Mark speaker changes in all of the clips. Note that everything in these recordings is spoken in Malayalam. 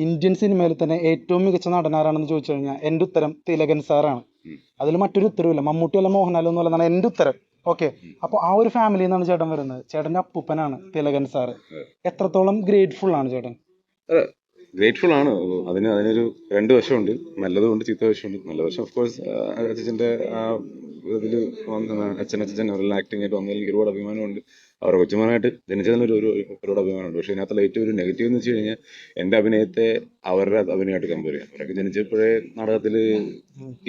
Speaker 1: ഇന്ത്യൻ സിനിമയിൽ തന്നെ ഏറ്റവും മികച്ച നടനാരാണെന്ന് ചോദിച്ചു കഴിഞ്ഞാൽ എൻ്റെ ഉത്തരം തിലകൻ സാറാണ്. അതിൽ മറ്റൊരു ഉത്തരവില്ല. മമ്മൂട്ടി അല്ല മോഹൻലാൽ ഒന്നും അല്ലെന്നാണ് എൻ്റെ ഉത്തരം. ഓക്കെ, അപ്പോൾ ആ ഒരു ഫാമിലിയിൽ നിന്നാണ് ചേട്ടൻ വരുന്നത്. ചേട്ടൻ്റെ അപ്പൂപ്പനാണ് തിലകൻ സാറ്. എത്രത്തോളം ഗ്രേറ്റ്ഫുൾ ആണ് ചേട്ടൻ?
Speaker 2: ഗ്രേറ്റ്ഫുൾ ആണ്. അതിനൊരു രണ്ട് വശമുണ്ട്, നല്ലതുകൊണ്ട് ചീത്ത വശമുണ്ട്. നല്ല വശം ഓഫ് കോഴ്സ് അച്ഛൻ്റെ ആ ഇതിൽ അച്ഛൻ അവരെല്ലാം ആക്ടിങ് ആയിട്ട് വന്നതിൽ എനിക്ക് ഒരുപാട് അഭിമാനമുണ്ട്. അവരുടെ കൊച്ചുമോനായിട്ട് ജനിച്ചതിനൊരു ഒരുപാട് അഭിമാനമുണ്ട്. പക്ഷേ ഇതിനകത്തുള്ള ഏറ്റവും ഒരു നെഗറ്റീവ് എന്ന് വെച്ച് കഴിഞ്ഞാൽ എൻ്റെ അഭിനയത്തെ അവരുടെ അഭിനയമായിട്ട് കമ്പയർ ചെയ്യാം. അവരൊക്കെ ജനിച്ചപ്പോഴേ നാടകത്തിൽ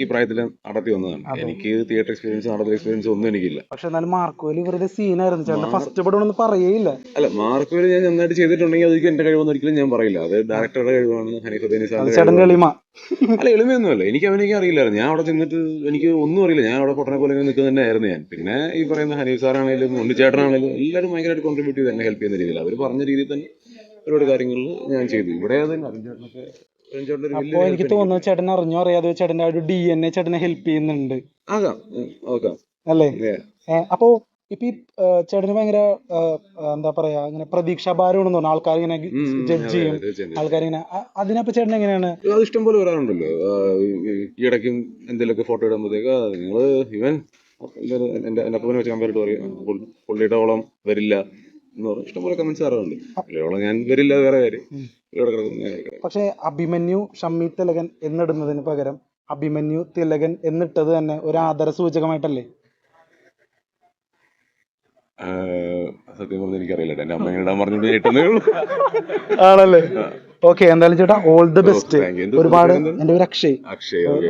Speaker 2: ഈ പ്രായത്തിൽ നടത്തി വന്നതാണ്. എനിക്ക് തിയേറ്റർ എക്സ്പീരിയൻസ്, നാടക എക്സ്പീരിയൻസ് ഒന്നും എനിക്കില്ല.
Speaker 1: പക്ഷെ എന്നാലും മാർക്കോലി വെറുതെ സീനായിരുന്നു ചേട്ടൻ. ഫസ്റ്റ് പടം ഒന്നും പറയേയില്ല.
Speaker 2: അല്ല, മാർക്കോലി ഞാൻ നന്നായിട്ട് ചെയ്തിട്ടുണ്ടെങ്കിൽ അതൊക്കെ എൻ്റെ കഴിവൊന്നും ഒരിക്കലും ഞാൻ പറയില്ല. അത് ഡയറക്ടറുടെ കഴിവാണ്, ഹനീഫുദ്ദീൻ സാറിന്റെ
Speaker 1: ചേട്ടൻ്റെ എളിമ.
Speaker 2: അല്ല, എളിമയൊന്നുമല്ല. എനിക്ക് അവനിക്ക് അറിയില്ലായിരുന്നു. ഞാൻ അവിടെ ചെന്നിട്ട് എനിക്ക് ഒന്നും അറിയില്ല. ഞാൻ അവിടെ പൊട്ടനെ പോലെ നിൽക്കുന്ന തന്നെ ആയിരുന്നു ഞാൻ. പിന്നെ ഈ പറയുന്ന ഹനീഫ് സാറാണെങ്കിലും ഉണ്ണിച്ചേട്ടനാണെങ്കിലും എല്ലാവരും ഭയങ്കരമായിട്ട് കോൺട്രിബ്യൂട്ട് ചെയ്ത് എന്നെ ഹെൽപ്പ് ചെയ്യുന്ന രീതിയിൽ അവർ പറഞ്ഞ രീതിയിൽ തന്നെ ഒരുപാട് കാര്യങ്ങളിൽ ഞാൻ ചെയ്തു. ഇവിടെ
Speaker 1: അപ്പൊ എനിക്ക് തോന്നുന്നു ചേട്ടൻ അറിഞ്ഞോ അറിയാതെ ചേട്ടന്റെ ആ ഒരു DNA ചേട്ടനെ ഹെൽപ്പ് ചെയ്യുന്നുണ്ട്.
Speaker 2: ആകാം, ഓക്കാം
Speaker 1: അല്ലേ? അപ്പോ ഇപ്പൊ ഈ ചേട്ടന് ഭയങ്കര എന്താ പറയാ, ഇങ്ങനെ പ്രതീക്ഷാഭാരമാണെന്ന് തോന്നുന്നു. ആൾക്കാർ ഇങ്ങനെ ജഡ്ജ് ചെയ്യും, ആൾക്കാരിങ്ങനെ. അതിനപ്പോ ചേട്ടൻ എങ്ങനെയാണ്?
Speaker 2: അത് ഇഷ്ടം പോലെ വരാറുണ്ടല്ലോ. ഈ ഇടയ്ക്കും എന്തെങ്കിലുമൊക്കെ ഫോട്ടോ ഇടുമ്പോഴത്തേക്ക് നിങ്ങള് ഇവൻ എന്റെ അപ്പനെ വെച്ച് കമ്പയർ ചെയ്ത് പറയും, പുള്ളിയുടെ ഓളം വരില്ല എന്ന് പറഞ്ഞ് ഇഷ്ടംപോലെ കമന്റ്സ് വരാറുണ്ട്. പുള്ളിയോളം ഞാൻ വരില്ല, വേറെ കാര്യം.
Speaker 1: പക്ഷെ അഭിമന്യു ഷമ്മി തിലകൻ എന്നിടുന്നതിന് പകരം അഭിമന്യു തിലകൻ എന്നിട്ടത് തന്നെ ഒരു ആദര സൂചകമായിട്ടല്ലേ?
Speaker 2: സത്യം പറഞ്ഞാൽ എനിക്കറിയില്ല. എന്റെ അമ്മ ഇടാൻ പറഞ്ഞിട്ട് ഇട്ടുന്നേ ഉള്ളൂ.
Speaker 1: ആണല്ലേ? ഓക്കെ, എന്തായാലും ചേട്ടാ ഓൾ ദി ബെസ്റ്റ്. ഒരുപാട്, എന്റെ ഒരു Akshay.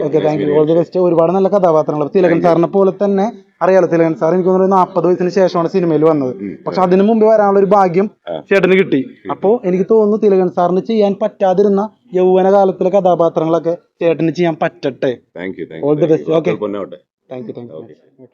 Speaker 1: Okay, thank you. All the best. ഒരുപാട് നല്ല കഥാപാത്രങ്ങൾ. തിലകൻ സാറിനെ പോലെ തന്നെ അറിയാലോ, തിലകൻ സാർ എനിക്ക് തോന്നുന്നു 40 വയസ്സിന് ശേഷമാണ് സിനിമയിൽ വന്നത്. പക്ഷെ അതിനു മുമ്പ് വരാനുള്ള ഒരു ഭാഗ്യം ചേട്ടന് കിട്ടി. അപ്പോ എനിക്ക് തോന്നുന്നു തിലകൻ സാറിന് ചെയ്യാൻ പറ്റാതിരുന്ന യൗവന കാലത്തിലെ കഥാപാത്രങ്ങളൊക്കെ ചേട്ടന് ചെയ്യാൻ പറ്റട്ടെ. All the best. ഓക്കെ,
Speaker 2: പൊന്നോട്ടെ.
Speaker 1: Thank U.